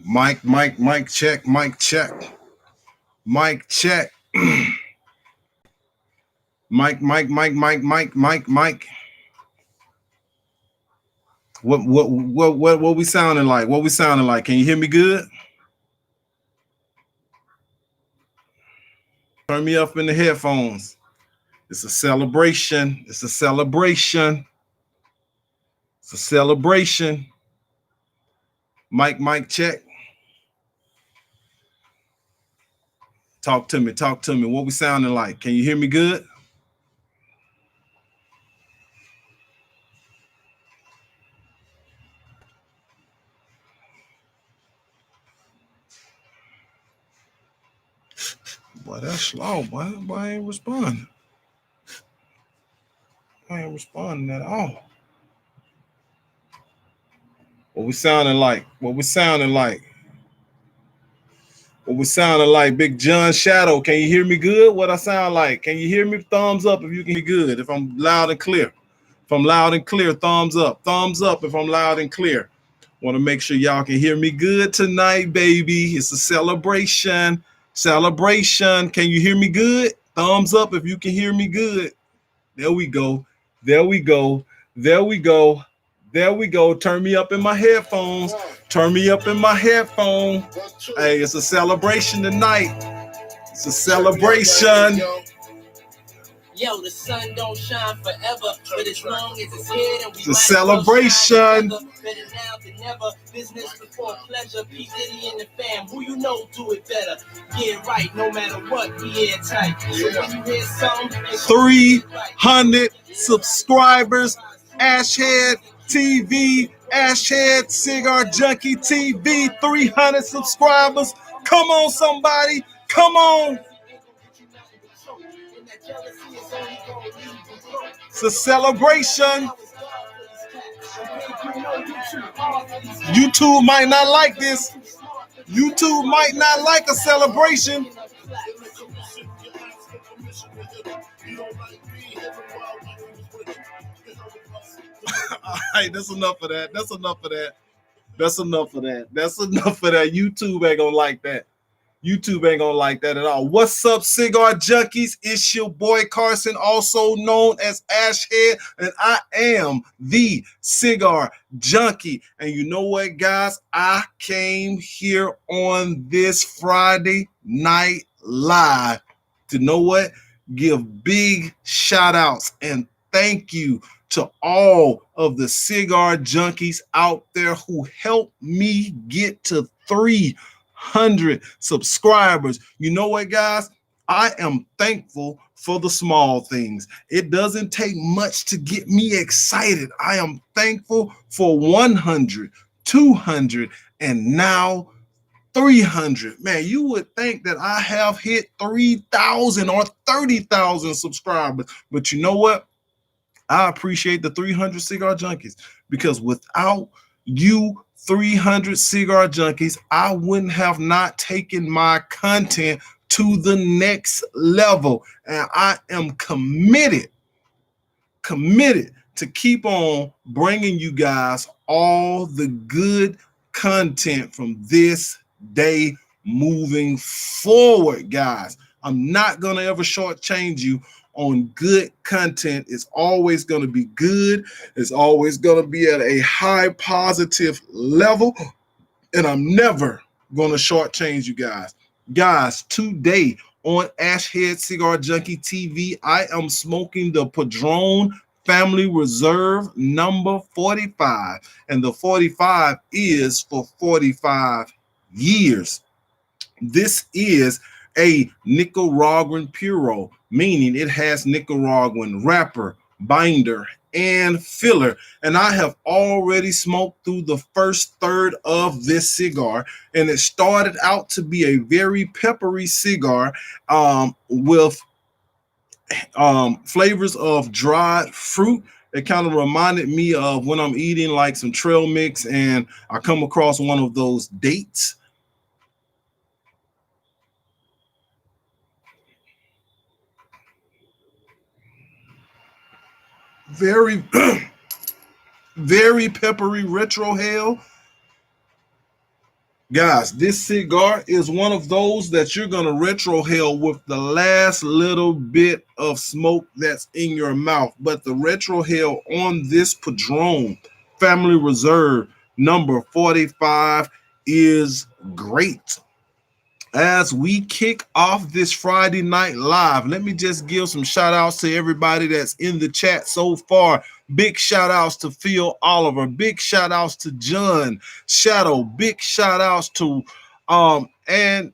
Mic check, mic check, mic check. Mic. What we sounding like? What we sounding like? Can you hear me good? Turn me up in the headphones. It's a celebration. It's a celebration. It's a celebration. Mic check. Talk to me. Talk to me. What we sounding like? Can you hear me good? Boy, that's slow, boy. Boy, I ain't responding. I ain't responding at all. What we sounding like? What we sounding like? What we sounding like? Big John Shadow. Can you hear me good? What I sound like? Can you hear me? Thumbs up if you can hear me good. If I'm loud and clear. If I'm loud and clear, thumbs up. Thumbs up if I'm loud and clear. Want to make sure y'all can hear me good tonight, baby. It's a celebration. Celebration. Can you hear me good? Thumbs up if you can hear me good. There we go. There we go. There we go. There we go. Turn me up in my headphones. Turn me up in my headphone. Hey, it's a celebration tonight. It's a celebration. Yo, the sun don't shine forever, but as long as it's here, then we it's a celebration. Better now than never. Business before pleasure. P. Diddy and the fam, who you know do it better. Yeah, right. No matter what, we airtight. So when you hear something, 300 subscribers. Ashhead TV. Ashhead Cigar Junkie TV. 300 subscribers. Come on, somebody. Come on. It's a celebration. YouTube might not like this. YouTube might not like a celebration. All right, that's enough of that. That's enough of that. That's enough of that. That's enough of that. YouTube ain't gonna like that. YouTube ain't gonna like that at all. What's up, cigar junkies? It's your boy Carson, also known as Ashhead, and I am the cigar junkie. And you know what, guys? I came here on this Friday night live to know what? Give big shout outs and thank you to all of the cigar junkies out there who helped me get to 300 subscribers. You know what, guys? I am thankful for the small things. It doesn't take much to get me excited. I am thankful for 100, 200, and now 300. Man, you would think that I have hit 3,000 or 30,000 subscribers. But you know what? I appreciate the 300 cigar junkies, because without you 300 cigar junkies, I wouldn't have not taken my content to the next level. And I am committed to keep on bringing you guys all the good content from this day moving forward, guys. I'm not going to ever shortchange you on good content. It's always going to be good. It's always going to be at a high positive level. And I'm never going to shortchange you guys. Guys, today on Ashhead Cigar Junkie TV, I am smoking the Padron Family Reserve number 45. And the 45 is for 45 years. This is a Nicaraguan Puro, meaning it has Nicaraguan wrapper, binder, and filler. And I have already smoked through the first third of this cigar, and it started out to be a very peppery cigar with flavors of dried fruit. It kind of reminded me of when I'm eating like some trail mix and I come across one of those dates. Very, very peppery retro hell. Guys, this cigar is one of those that you're going to retrohale with the last little bit of smoke that's in your mouth. But the retrohale on this Padron Family Reserve number 45 is great. As we kick off this Friday night live, let me just give some shout outs to everybody that's in the chat so far. Big shout outs to Phil Oliver, big shout outs to John Shadow, big shout outs to and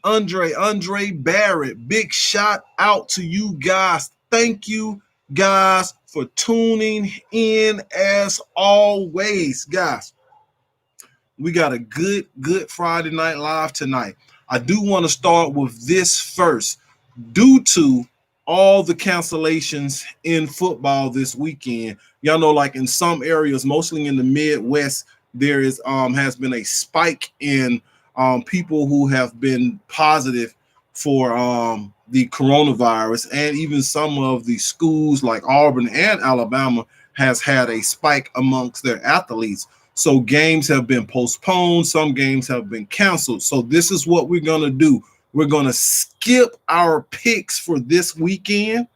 Andre Barrett. Big shout out to you guys. Thank you guys for tuning in as always, guys. We got a good Friday night live tonight. I do want to start with this first. Due to all the cancellations in football this weekend, y'all know, like in some areas, mostly in the Midwest, there is has been a spike in people who have been positive for the coronavirus, and even some of the schools like Auburn and Alabama has had a spike amongst their athletes. So games have been postponed, some games have been canceled. So this is what we're going to do. We're going to skip our picks for this weekend.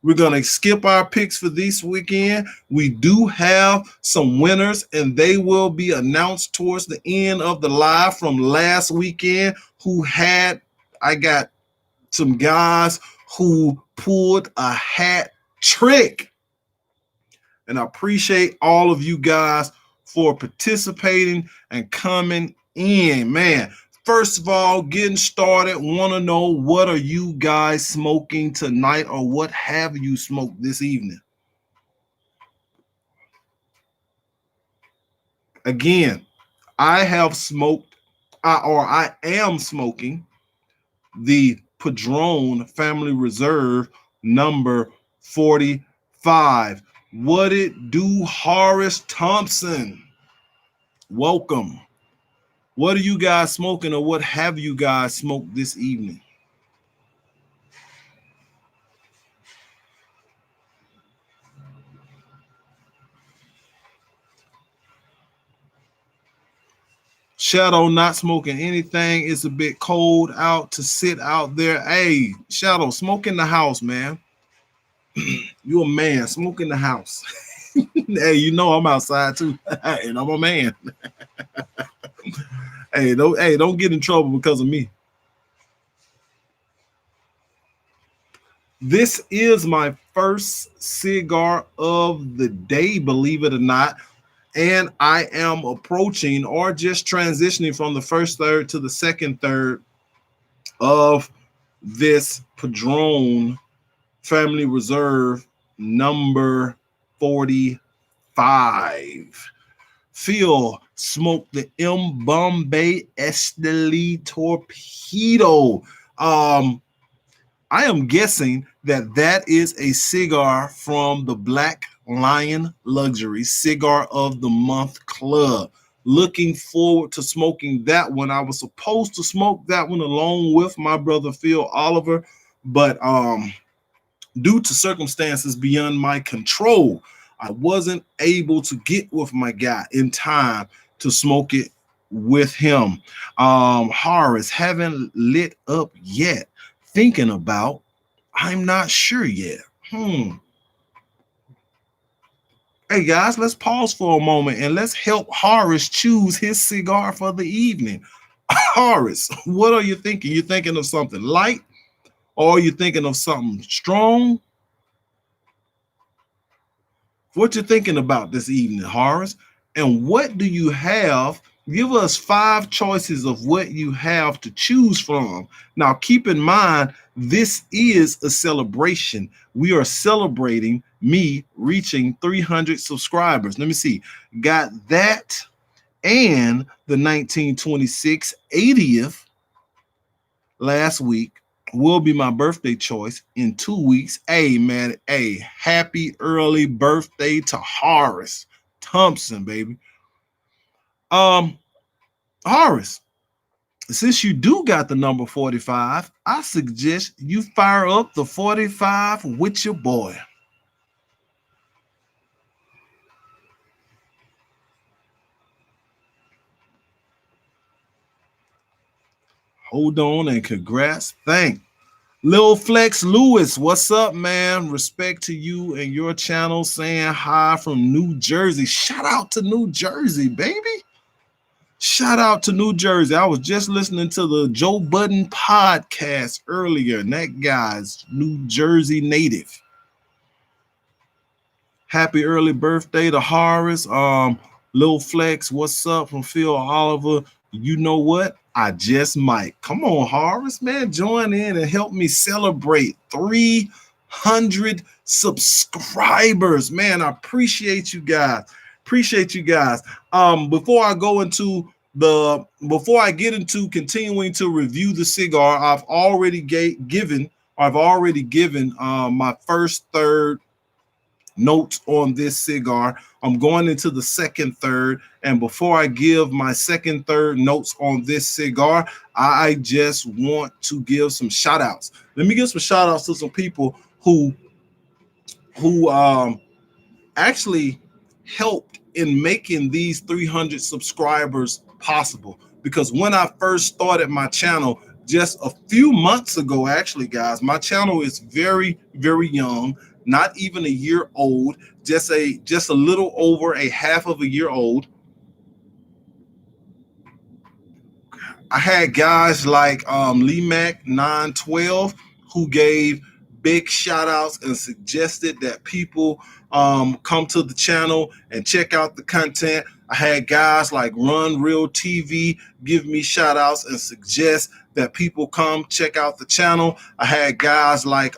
We're going to skip our picks for this weekend. We do have some winners, and they will be announced towards the end of the live from last weekend I got some guys who pulled a hat trick. And I appreciate all of you guys for participating and coming in, man. First of all, getting started, want to know, what are you guys smoking tonight, or what have you smoked this evening? Again, I have smoked, I am smoking the Padron Family Reserve number 45. What it do, Horace Thompson? Welcome. What are you guys smoking, or what have you guys smoked this evening? Shadow not smoking anything. It's a bit cold out to sit out there. Hey, Shadow, smoke in the house, man. You a man, smoke in the house. Hey, you know I'm outside too, and I'm a man. Don't get in trouble because of me. This is my first cigar of the day, believe it or not. And I am approaching, or just transitioning from the first third to the second third of this Padron Family Reserve number 45. Phil smoked the M. Bombay Esteli Torpedo. I am guessing that is a cigar from the Black Lion Luxury Cigar of the Month Club. Looking forward to smoking that one. I was supposed to smoke that one along with my brother Phil Oliver, but due to circumstances beyond my control, I wasn't able to get with my guy in time to smoke it with him. Horace, haven't lit up yet. Thinking about, I'm not sure yet. Hey guys, let's pause for a moment and let's help Horace choose his cigar for the evening. Horace, what are you thinking? You thinking of something light, or are you thinking of something strong? What you thinking about this evening, Horace? And what do you have? Give us 5 choices of what you have to choose from. Now, keep in mind, this is a celebration. We are celebrating me reaching 300 subscribers. Let me see. Got that and the 1926 80th last week will be my birthday choice in 2 weeks. Hey, man, hey, happy early birthday to Horace Thompson, baby. Horace, since you do got the number 45, I suggest you fire up the 45 with your boy. Hold on and congrats. Thank Lil Flex Lewis. What's up, man? Respect to you and your channel. Saying hi from New Jersey. Shout out to New Jersey, baby. Shout out to New Jersey. I was just listening to the Joe Budden podcast earlier, and that guy's New Jersey native. Happy early birthday to Horace. Lil Flex, what's up from Phil Oliver? You know what? I just might. Come on, Horace, man. Join in and help me celebrate 300 subscribers. Man, I appreciate you guys. Appreciate you guys. Before I get into continuing to review the cigar, I've already given my first third notes on this cigar. I'm going into the second third, and before I give my second third notes on this cigar, I just want to give some shout outs. Let me give some shout outs to some people who actually helped in making these 300 subscribers possible. Because when I first started my channel just a few months ago, actually, guys, my channel is very, very young, not even a year old, just a little over a half of a year old. I had guys like Lee Mac 912 who gave big shout outs and suggested that people come to the channel and check out the content. I had guys like Run Real TV give me shout outs and suggest that people come check out the channel. I had guys like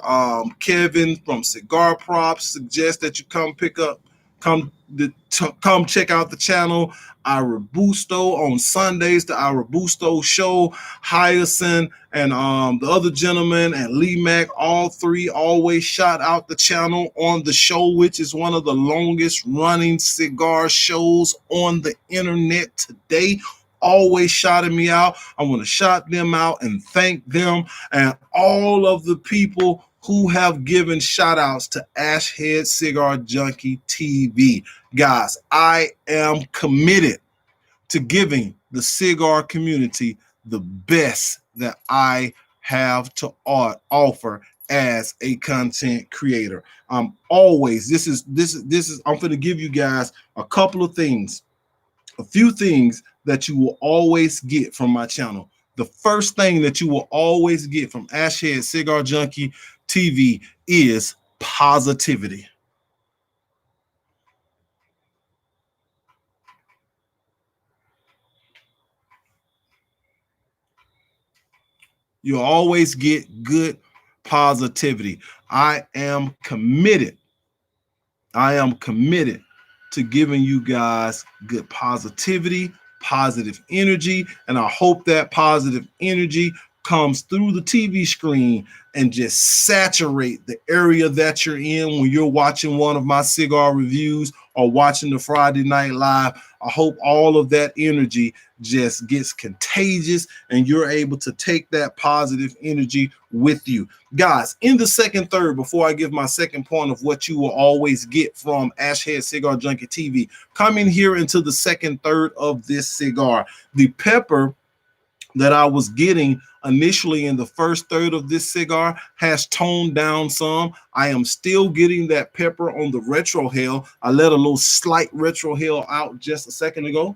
Kevin from Cigar Props suggest that you come check out the channel. Ira Busto on Sundays, the Ira Busto show. Hyacinth and the other gentleman and Lee Mac, all three always shout out the channel on the show, which is one of the longest running cigar shows on the internet today. Always shouting me out. I want to shout them out and thank them and all of the people who have given shout outs to Ashhead Cigar Junkie TV. Guys, I am committed to giving the cigar community the best that I have to offer as a content creator. I'm always, I'm going to give you guys a couple of things, a few things that you will always get from my channel. The first thing that you will always get from Ashhead Cigar Junkie TV is positivity. You'll always get good positivity. I am committed to giving you guys good positivity, positive energy, and I hope that positive energy comes through the TV screen and just saturate the area that you're in when you're watching one of my cigar reviews or watching the Friday Night Live. I hope all of that energy just gets contagious and you're able to take that positive energy with you. Guys, in the second third, before I give my second point of what you will always get from Ashhead Cigar Junkie TV, coming here into the second third of this cigar, the pepper that I was getting initially in the first third of this cigar has toned down some. I am still getting that pepper on the retrohale. I let a little slight retrohale out just a second ago.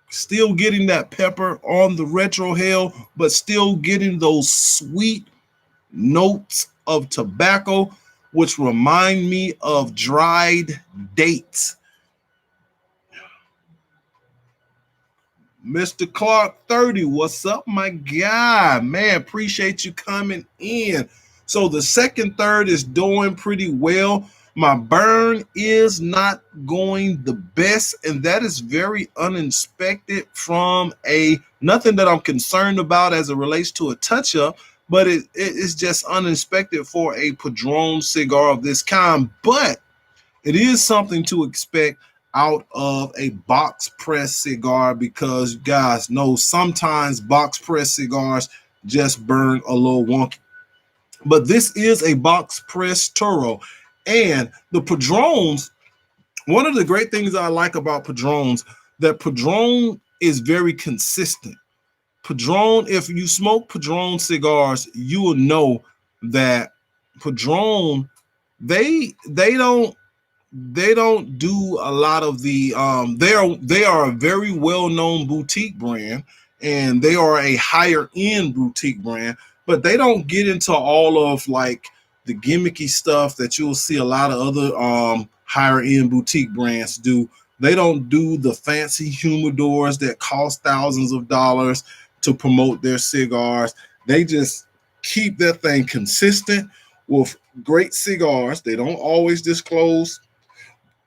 Still getting that pepper on the retrohale, but still getting those sweet notes of tobacco, which remind me of dried dates. Mr. Clark 30, what's up, my guy? Man, appreciate you coming in. So the second third is doing pretty well. My burn is not going the best, and that is very uninspected from nothing that I'm concerned about as it relates to a touch-up, but it is just uninspected for a Padron cigar of this kind. But it is something to expect out of a box press cigar, because guys know sometimes box press cigars just burn a little wonky. But this is a box press Toro, and the Padrons, one of the great things I like about Padrons, that Padron is very consistent. Padron, if you smoke Padron cigars, you will know that Padron, they don't do a lot of the they are a very well-known boutique brand, and they are a higher end boutique brand, but they don't get into all of like the gimmicky stuff that you'll see a lot of other higher end boutique brands do. They don't do the fancy humidors that cost thousands of dollars to promote their cigars. They just keep that thing consistent with great cigars. They don't always disclose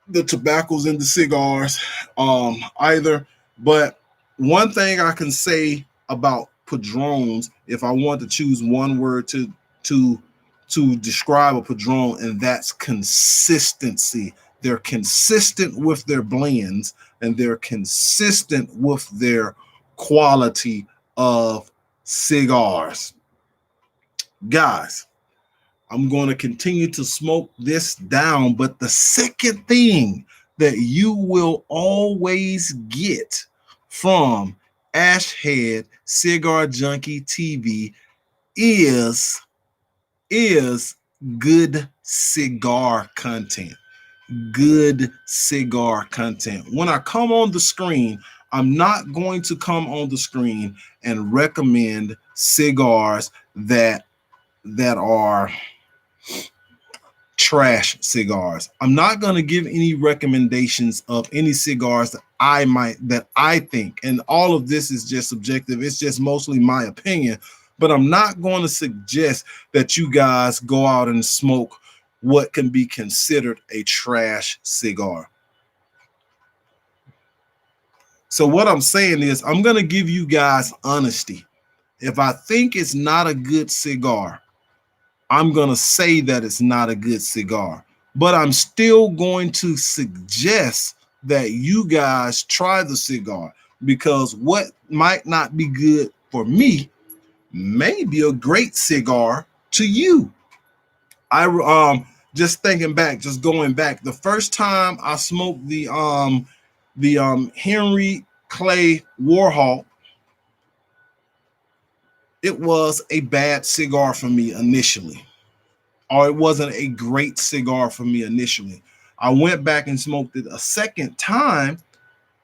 the tobaccos and the cigars either. But one thing I can say about Padrones, if I want to choose one word to to describe a Padron, and that's consistency. They're consistent with their blends, and they're consistent with their quality of cigars. Guys, I'm going to continue to smoke this down. But the second thing that you will always get from Ashhead Cigar Junkie TV is good cigar content. Good cigar content. When I come on the screen, I'm not going to come on the screen and recommend cigars that are trash cigars. I'm not going to give any recommendations of any cigars that I think, and all of this is just subjective. It's just mostly my opinion, but I'm not going to suggest that you guys go out and smoke what can be considered a trash cigar. So what I'm saying is I'm going to give you guys honesty. If I think it's not a good cigar, I'm going to say that it's not a good cigar, but I'm still going to suggest that you guys try the cigar, because what might not be good for me may be a great cigar to you. I just thinking back, just going back, the first time I smoked the Henry Clay Warhawk, it was a bad cigar for me initially, or it wasn't a great cigar for me initially. I went back and smoked it a second time,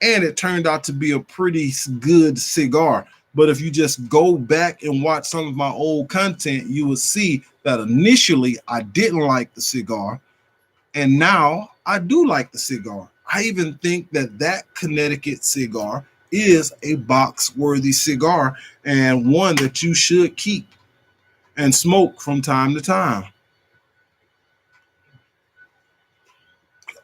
and it turned out to be a pretty good cigar. But if you just go back and watch some of my old content, you will see that initially I didn't like the cigar, and now I do like the cigar. I even think that Connecticut cigar is a box-worthy cigar, and one that you should keep and smoke from time to time.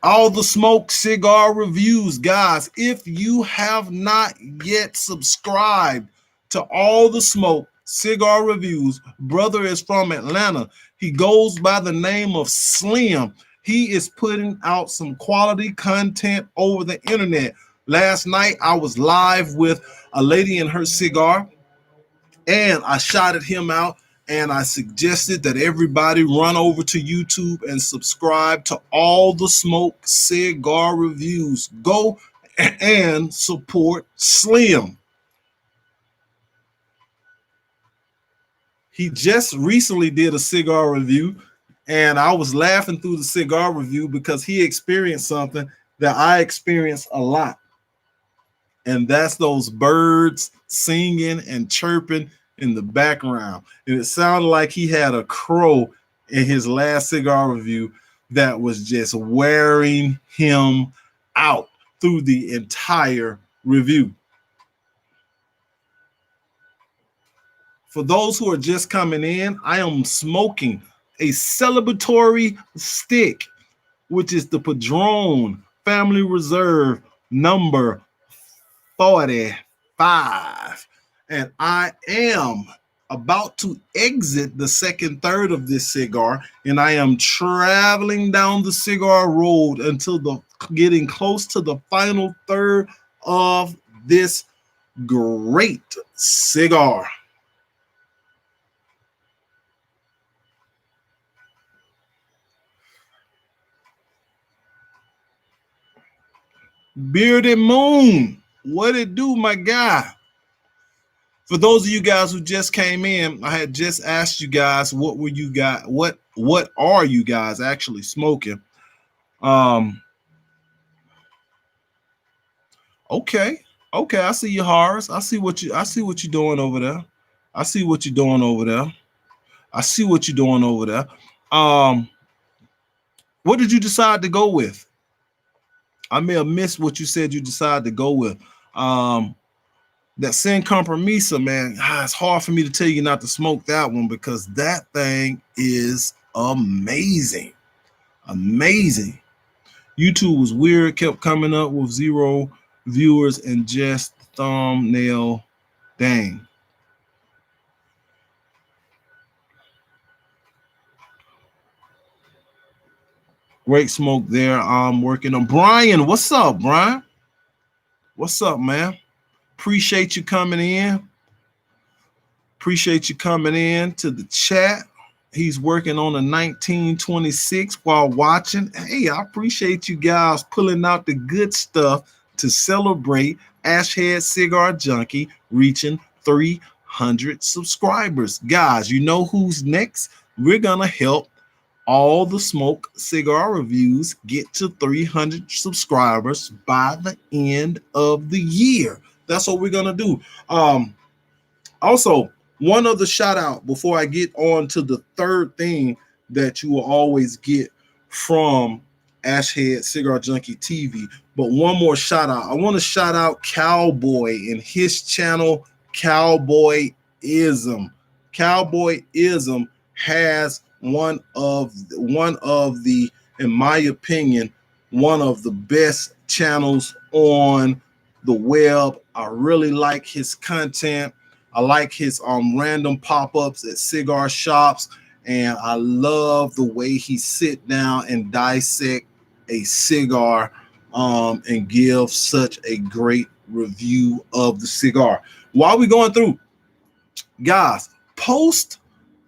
All the Smoke Cigar Reviews, guys. If you have not yet subscribed to All the Smoke Cigar Reviews, brother is from Atlanta. He goes by the name of Slim. He is putting out some quality content over the internet. Last night, I was live with a lady and her cigar, and I shouted him out, and I suggested that everybody run over to YouTube and subscribe to All the Smoke Cigar Reviews. Go and support Slim. He just recently did a cigar review, and I was laughing through the cigar review because he experienced something that I experience a lot. And that's those birds singing and chirping in the background. And it sounded like he had a crow in his last cigar review that was just wearing him out through the entire review. For those who are just coming in, I am smoking a celebratory stick, which is the Padron Family Reserve number 45. And I am about to exit the second third of this cigar, and I am traveling down the cigar road until getting close to the final third of this great cigar. Bearded Moon. What it do, my guy? For those of you guys who just came in, I had just asked you guys what are you guys actually smoking? Um, okay, okay, I see you, Horace. I see what you're doing over there. I see what you're doing over there. I see what you're doing over there. Um, what did you decide to go with? I may have missed what you said you decided to go with. Um, that Sin Compromisa, man, it's hard for me to tell you not to smoke that one because that thing is amazing. Amazing. YouTube was weird, kept coming up with 0 viewers and just thumbnail. Dang. Great smoke there. I'm working on Brian. What's up, Brian? What's up, man? Appreciate you coming in. Appreciate you coming in to the chat. He's working on a 1926 while watching. Hey, I appreciate you guys pulling out the good stuff to celebrate Ashhead Cigar Junkie reaching 300 subscribers. Guys, you know who's next? We're going to help all the smoke cigar reviews get to 300 subscribers by the end of the year. That's what we're going to do. Also, one other shout out before I get on to the third thing that you will always get from Ashhead Cigar Junkie TV. But one more shout out. I want to shout out Cowboy and his channel, Cowboyism. Cowboyism has one of the, in my opinion, one of the best channels on the web. I really like his content. I like his random pop-ups at cigar shops, and I love the way he sit down and dissect a cigar and give such a great review of the cigar. While we're going through, guys, post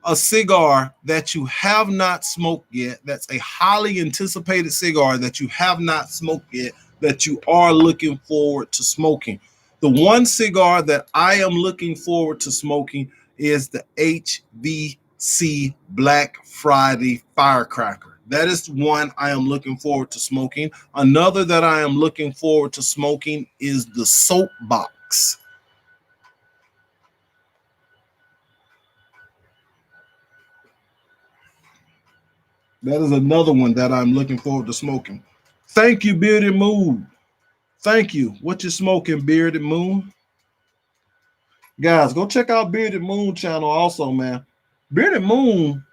a cigar that you have not smoked yet, that's a highly anticipated cigar that you have not smoked yet, that you are looking forward to smoking. The one cigar that I am looking forward to smoking is the HVC Black Friday Firecracker. That is one I am looking forward to smoking. Another that I am looking forward to smoking is the Soapbox. That is another one that I'm looking forward to smoking. Thank you, Bearded Moon. Thank you. What you smoking, Bearded Moon? Guys, go check out Bearded Moon channel also, man. Bearded Moon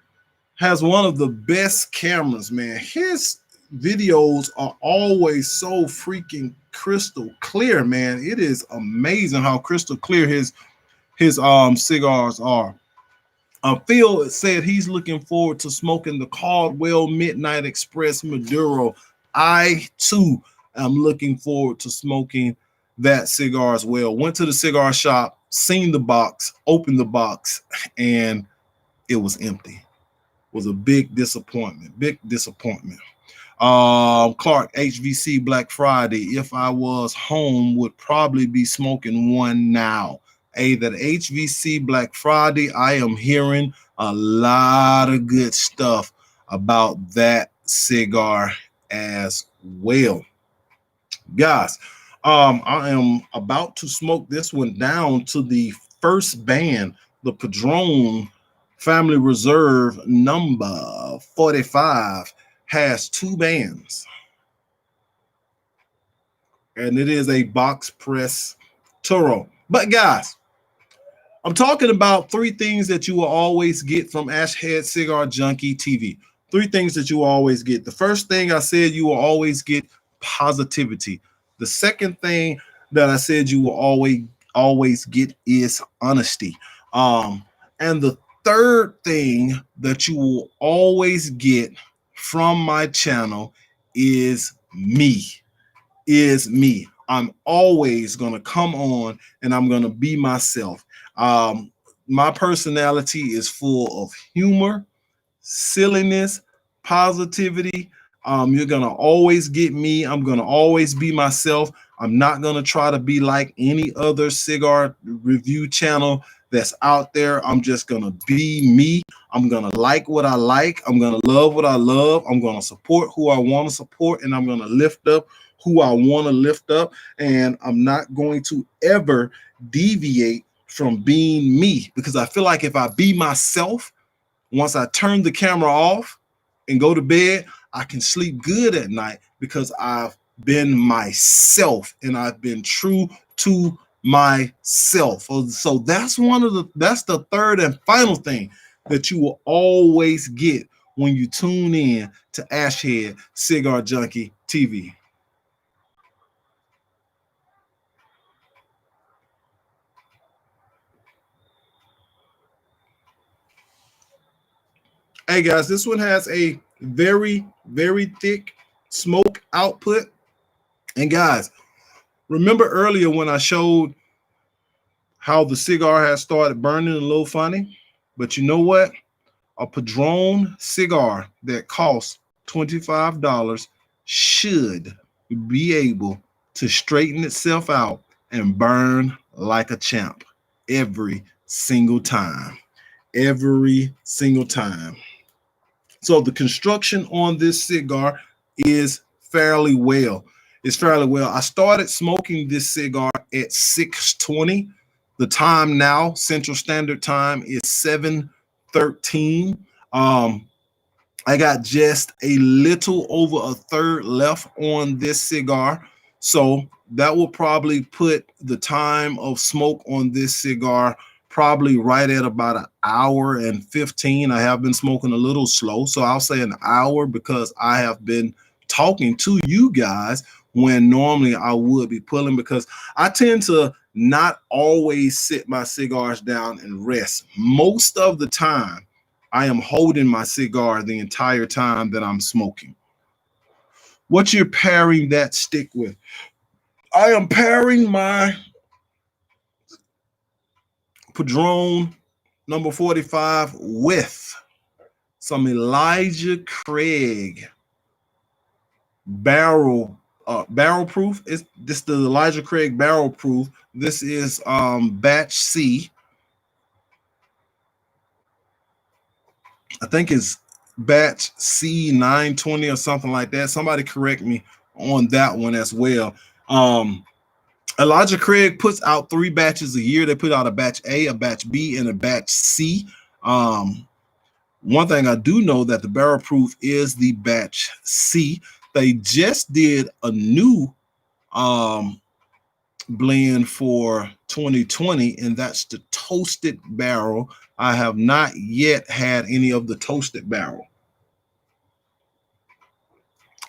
has one of the best cameras, man. His videos are always so freaking crystal clear, man. It is amazing how crystal clear his cigars are. Phil said he's looking forward to smoking the Caldwell Midnight Express Maduro. I too am looking forward to smoking that cigar as well. Went to the cigar shop, seen the box, opened the box, and it was empty. It was a big disappointment. Big disappointment. Clark, HVC Black Friday. If I was home, would probably be smoking one now. That HVC Black Friday, I am hearing a lot of good stuff about that cigar as well. Guys, I am about to smoke this one down to the first band, the Padron Family Reserve number 45 has 2 bands. And it is a box press Toro. But guys, I'm talking about 3 things that you will always get from Ashhead Cigar Junkie TV. 3 things that you will always get. The first thing I said you will always get positivity. The second thing that I said you will always get is honesty. And the third thing that you will always get from my channel is me. I'm always going to come on and I'm going to be myself. My personality is full of humor, silliness, positivity. You're going to always get me. I'm going to always be myself. I'm not going to try to be like any other cigar review channel that's out there. I'm just going to be me. I'm going to like what I like. I'm going to love what I love. I'm going to support who I want to support, and I'm going to lift up who I want to lift up. And I'm not going to ever deviate from being me, because I feel like if I be myself, once I turn the camera off and go to bed, I can sleep good at night because I've been myself and I've been true to myself. So that's the third and final thing that you will always get when you tune in to Ashhead Cigar Junkie TV. Hey guys, this one has a very, very thick smoke output. And guys, remember earlier when I showed how the cigar has started burning a little funny? But you know what? A Padron cigar that costs $25 should be able to straighten itself out and burn like a champ every single time. Every single time. So the construction on this cigar is fairly well. It's fairly well. I started smoking this cigar at 6:20. The time now, Central Standard Time, is 7:13. I got just a little over a third left on this cigar. So that will probably put the time of smoke on this cigar probably right at about an hour and 15. I have been smoking a little slow, so I'll say an hour because I have been talking to you guys when normally I would be pulling, because I tend to not always sit my cigars down and rest. Most of the time, I am holding my cigar the entire time that I'm smoking. What you're pairing that stick with? I am pairing my Padron number 45 with some Elijah Craig barrel proof. Is this the Elijah Craig barrel proof? This is batch C. I think it's batch C920 or something like that. Somebody correct me on that one as well. Elijah Craig puts out 3 batches a year. They put out a batch A, a batch B, and a batch C. One thing I do know that the barrel proof is the batch C. They just did a new blend for 2020, and that's the toasted barrel. I have not yet had any of the toasted barrel.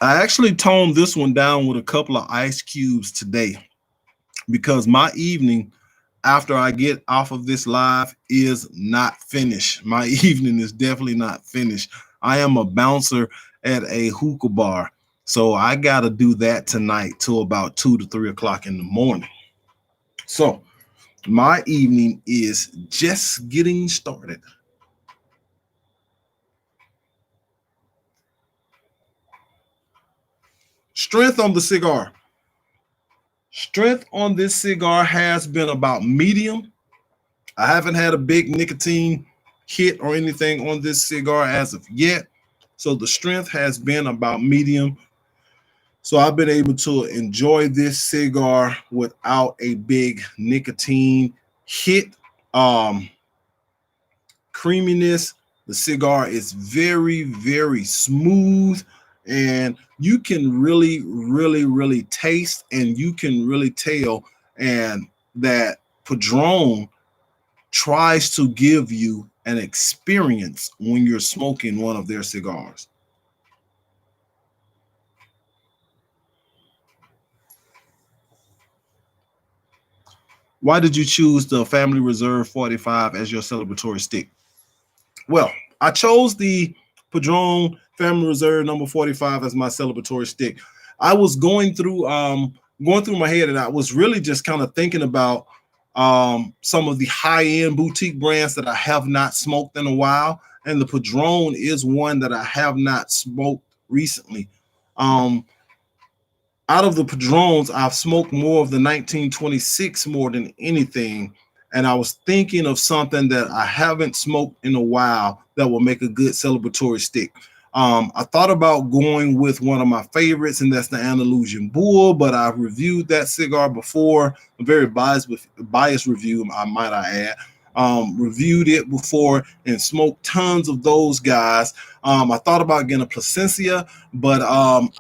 I actually toned this one down with a couple of ice cubes today, because my evening after I get off of this live is not finished. My evening is definitely not finished. I am a bouncer at a hookah bar, so I got to do that tonight till about 2 to 3 o'clock in the morning. So my evening is just getting started. Strength on the cigar. Strength on this cigar has been about medium. I haven't had a big nicotine hit or anything on this cigar as of yet. So the strength has been about medium. So I've been able to enjoy this cigar without a big nicotine hit. Creaminess. The cigar is very, very smooth, and you can really, really, really taste, and you can really tell, and that Padron tries to give you an experience when you're smoking one of their cigars. Why did you choose the Family Reserve 45 as your celebratory stick? Well, I chose the Padron Family Reserve number 45 as my celebratory stick. I was going through my head, and I was really just kind of thinking about some of the high-end boutique brands that I have not smoked in a while, and the Padron is one that I have not smoked recently. Out of the Padrones, I've smoked more of the 1926 more than anything. And I was thinking of something that I haven't smoked in a while that will make a good celebratory stick. I thought about going with one of my favorites, and that's the Andalusian Bull, but I've reviewed that cigar before. A very biased review, I add. Reviewed it before and smoked tons of those guys. I thought about getting a Plasencia, but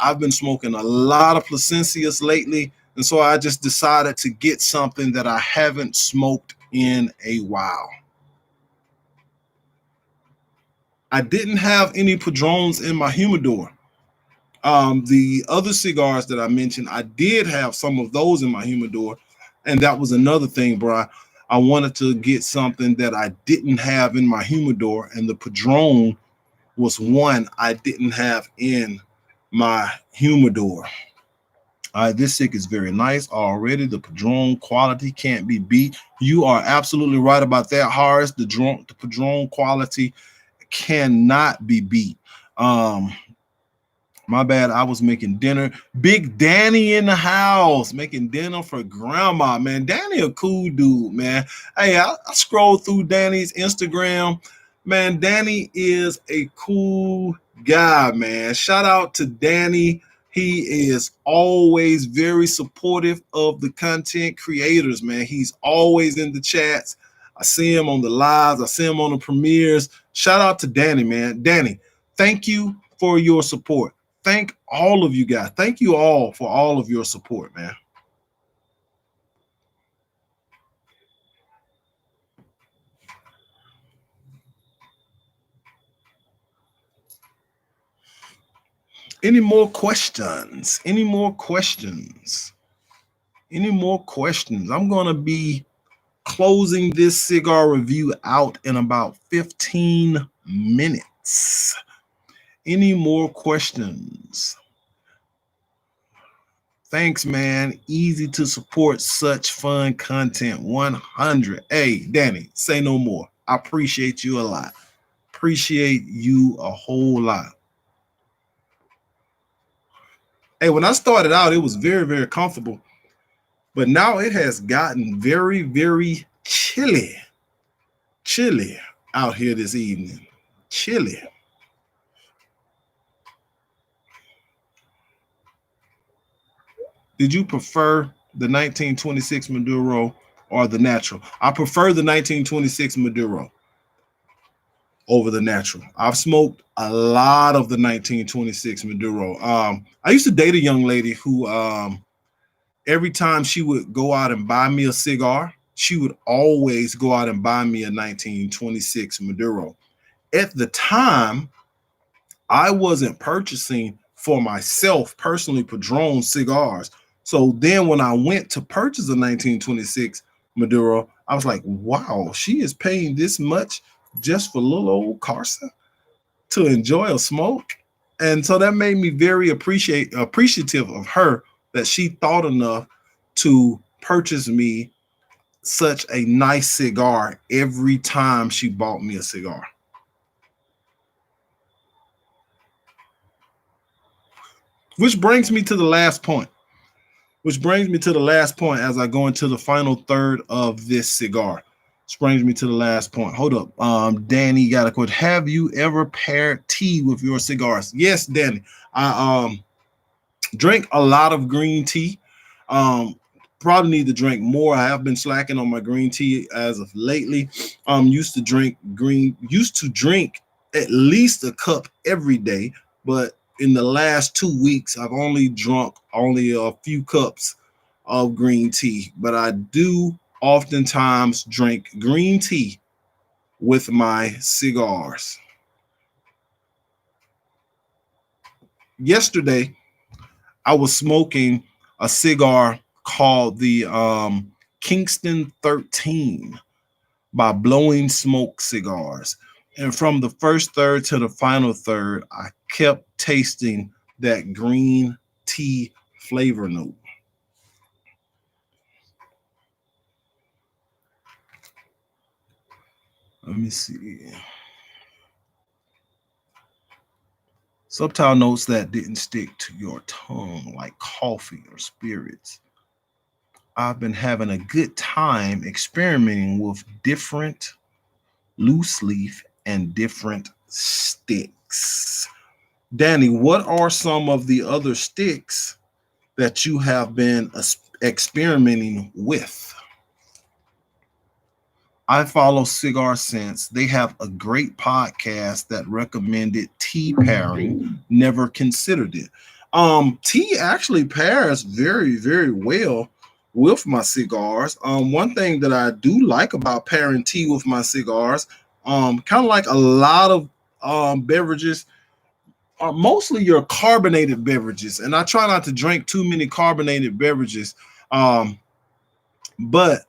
I've been smoking a lot of Plasencias lately, and so I just decided to get something that I haven't smoked in a while. I didn't have any Padrones in my humidor. The other cigars that I mentioned, I did have some of those in my humidor, and that was another thing, bro. I wanted to get something that I didn't have in my humidor, and the Padron was one I didn't have in my humidor. This stick is very nice already. The Padron quality can't be beat. You are absolutely right about that, Horace. The Padron quality cannot be beat. My bad. I was making dinner. Big Danny in the house making dinner for grandma. Man, Danny a cool dude, man. Hey, I scrolled through Danny's Instagram. Man, Danny is a cool guy, man. Shout out to Danny. He is always very supportive of the content creators, man. He's always in the chats. I see him on the lives. I see him on the premieres. Shout out to Danny, man. Danny, thank you for your support. Thank all of you guys. Thank you all for all of your support, man. Any more questions? Any more questions? Any more questions? I'm going to be closing this cigar review out in about 15 minutes. Any more questions? Thanks, man. Easy to support such fun content. 100. Hey, Danny, say no more. I appreciate you a lot. Appreciate you a whole lot. Hey, when I started out, it was very, very comfortable. But now it has gotten very, very chilly. Chilly out here this evening. Chilly. Did you prefer the 1926 Maduro or the natural? I prefer the 1926 Maduro over the natural. I've smoked a lot of the 1926 Maduro. I used to date a young lady who every time she would go out and buy me a cigar, she would always go out and buy me a 1926 Maduro. At the time, I wasn't purchasing for myself personally Padron cigars. So then when I went to purchase a 1926 Maduro, I was like, wow, she is paying this much just for little old Carson to enjoy a smoke. And so that made me very appreciative of her that she thought enough to purchase me such a nice cigar every time she bought me a cigar. Which brings me to the last point. As I go into the final third of this cigar. Which brings me to the last point. Hold up. Danny got a quote. Have you ever paired tea with your cigars? Yes, Danny. I drink a lot of green tea. Probably need to drink more. I have been slacking on my green tea as of lately. Used to drink at least a cup every day, but in the last 2 weeks, I've only drunk only a few cups of green tea. But I do oftentimes drink green tea with my cigars. Yesterday, I was smoking a cigar called the Kingston 13 by Blowing Smoke Cigars. And from the first third to the final third, I kept tasting that green tea flavor note. Let me see. Subtle notes that didn't stick to your tongue, like coffee or spirits. I've been having a good time experimenting with different loose leaf and different sticks. Danny, what are some of the other sticks that you have been experimenting with? I follow Cigar Sense. They have a great podcast that recommended tea pairing. Never considered it. Tea actually pairs very, very well with my cigars. One thing that I do like about pairing tea with my cigars, kind of like a lot of beverages, are mostly your carbonated beverages, and I try not to drink too many carbonated beverages. Um, but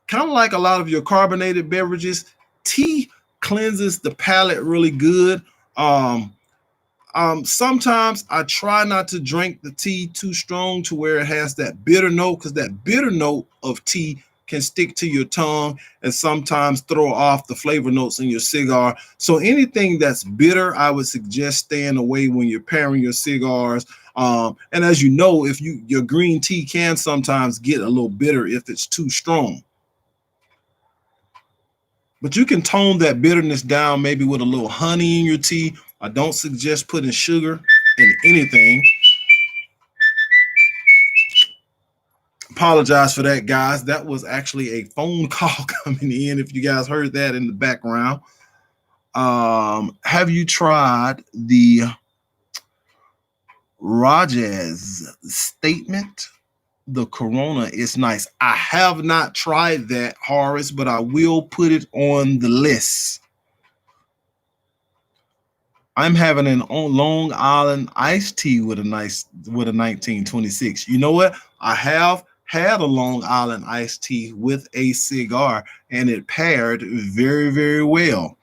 kind of like a lot of your carbonated beverages, tea cleanses the palate really good. Um, Sometimes I try not to drink the tea too strong to where it has that bitter note, because that bitter note of tea can stick to your tongue and sometimes throw off the flavor notes in your cigar. So anything that's bitter, I would suggest staying away when you're pairing your cigars. And as you know, if your green tea can sometimes get a little bitter if it's too strong. But you can tone that bitterness down maybe with a little honey in your tea. I don't suggest putting sugar in anything. Apologize for that, guys. That was actually a phone call coming in, if you guys heard that in the background. Have you tried the Rajaz statement? The Corona is nice. I have not tried that, Horace, but I will put it on the list. I'm having an Long Island iced tea with a 1926. You know what? I have had a Long Island iced tea with a cigar, and it paired very, very well.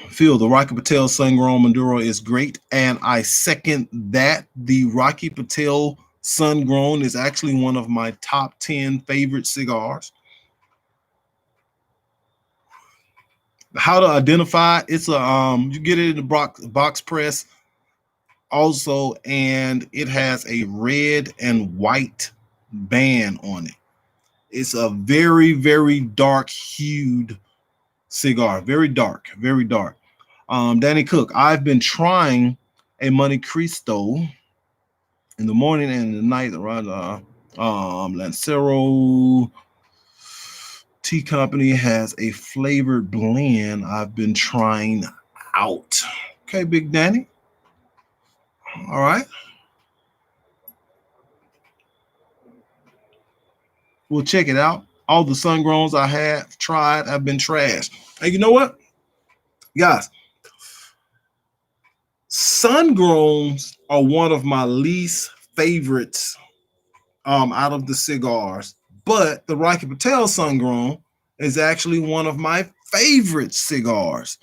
Phil, the Rocky Patel Sun-Grown Maduro is great, and I second that. The Rocky Patel Sun-Grown is actually one of my top 10 favorite cigars. How to identify? It's a you get it in the box press also, and it has a red and white band on it. It's a very, very dark hued cigar, very dark, very dark. Danny Cook, I've been trying a Monte Cristo in the morning and the night around Lancero Tea Company has a flavored blend I've been trying out. Okay, Big Danny. All right. We'll check it out. All the sun-growns I have tried have been trash. And you know what? Guys, sun-growns are one of my least favorites out of the cigars. But the Rocky Patel sun-grown is actually one of my favorite cigars.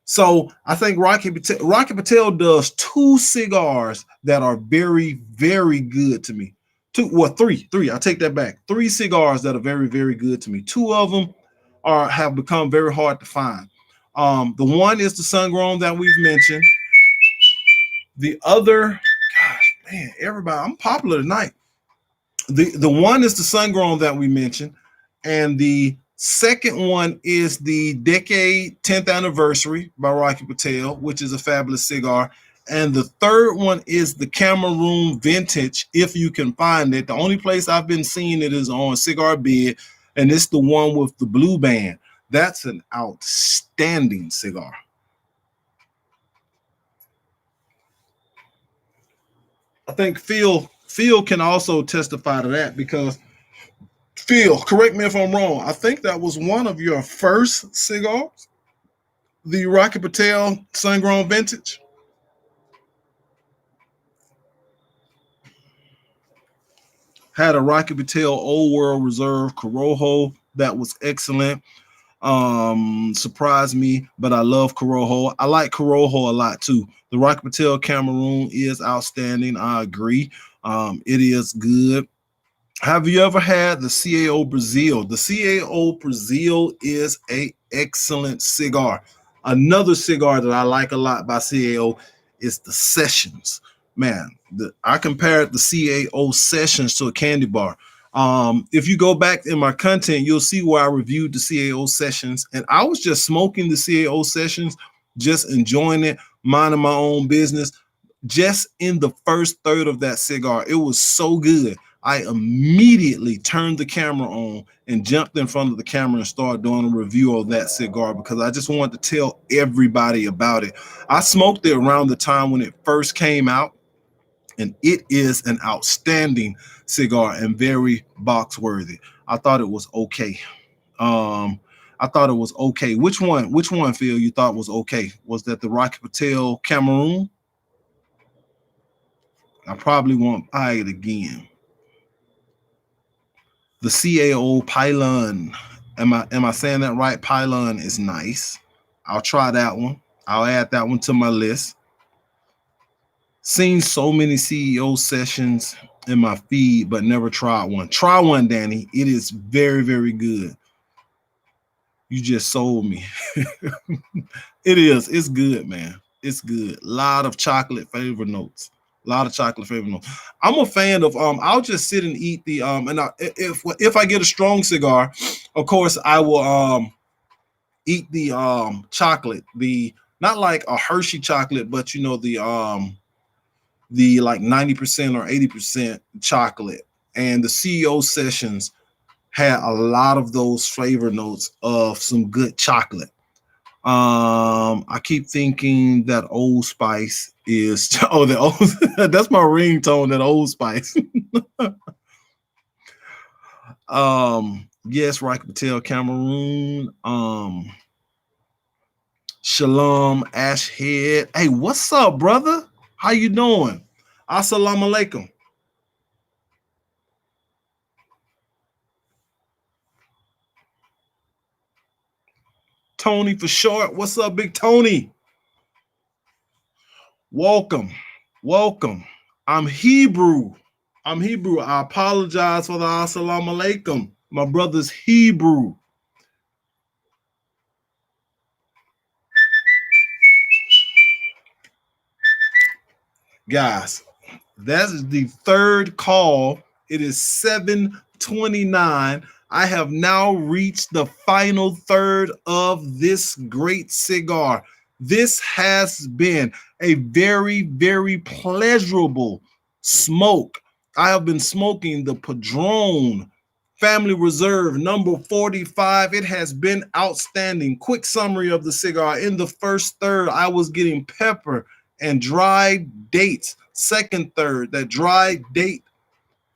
So I think Rocky Patel does two cigars that are very, very good to me. Three. I take that back. Three cigars that are very, very good to me. Two of them have become very hard to find. The one is the sun-grown that we've mentioned. The other, gosh, man, everybody, I'm popular tonight. The one is the sun-grown that we mentioned, and the second one is the Decade 10th Anniversary by Rocky Patel, which is a fabulous cigar. And the third one is the Cameroon Vintage, if you can find it. The only place I've been seeing it is on Cigar Bid, and it's the one with the blue band. That's an outstanding cigar. I think Phil can also testify to that, because Phil, correct me if I'm wrong, I think that was one of your first cigars, the Rocky Patel Sun-Grown Vintage. Had a Rocky Patel Old World Reserve Corojo that was excellent. Surprised me, but I love Corojo. I like Corojo a lot too. The Rocky Patel Cameroon is outstanding. I agree. It is good. Have you ever had the CAO Brazil? The CAO Brazil is an excellent cigar. Another cigar that I like a lot by CAO is the Sessions. Man, I compared the CAO Sessions to a candy bar. If you go back in my content, you'll see where I reviewed the CAO Sessions, and I was just smoking the CAO Sessions, just enjoying it, minding my own business. Just in the first third of that cigar, it was so good. I immediately turned the camera on and jumped in front of the camera and started doing a review of that cigar because I just wanted to tell everybody about it. I smoked it around the time when it first came out, and it is an outstanding cigar and very box worthy. I thought it was okay. I thought it was okay. Which one, Phil, you thought was okay? Was that the Rocky Patel Cameroon? I probably won't buy it again. The CAO Pylon. Am I saying that right? Pylon is nice. I'll try that one. I'll add that one to my list. Seen so many CEO sessions in my feed, but never tried one. Try one, Danny. It is very, very good. You just sold me. It is. It's good, man. It's good. A lot of chocolate flavor notes. A lot of chocolate flavor notes. I'm a fan of I'll just sit and eat the if I get a strong cigar, of course I will eat the chocolate, the not like a Hershey chocolate, but you know the like 90% or 80% chocolate. And the CEO sessions had a lot of those flavor notes of some good chocolate. I keep thinking that Old Spice is that's my ringtone, that Old Spice. Yes, Rocky Patel Cameroon. Shalom Ashhead. Hey, what's up, brother? How you doing? Assalamu alaikum. Tony for short. What's up, Big Tony? Welcome. I'm Hebrew. I apologize for the assalamu alaikum. My brother's Hebrew. Guys, that is the third call. It is 7:29. I have now reached the final third of this great cigar. This has been a very, very pleasurable smoke. I have been smoking the Padron Family Reserve number 45. It has been outstanding. Quick summary of the cigar. In the first third, I was getting pepper and dried dates. Second third, that dried date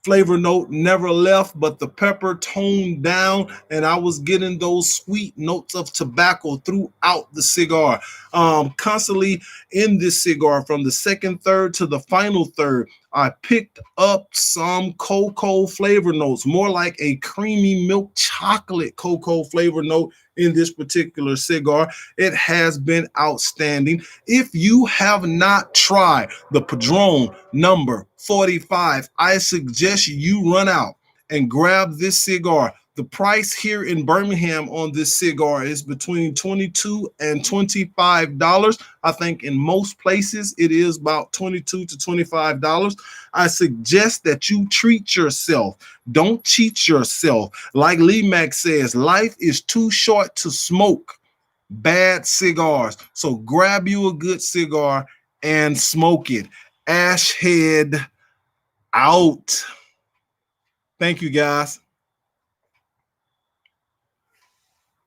flavor note never left, but the pepper toned down, and I was getting those sweet notes of tobacco throughout the cigar. Constantly in this cigar, from the second third to the final third, I picked up some cocoa flavor notes, more like a creamy milk chocolate cocoa flavor note in this particular cigar. It has been outstanding. If you have not tried the Padron number 45, I suggest you run out and grab this cigar. The price here in Birmingham on this cigar is between $22 and $25. I think in most places it is about $22 to $25. I suggest that you treat yourself. Don't cheat yourself. Like Lee Mack says, life is too short to smoke bad cigars. So grab you a good cigar and smoke it. Ashhead out. Thank you, guys.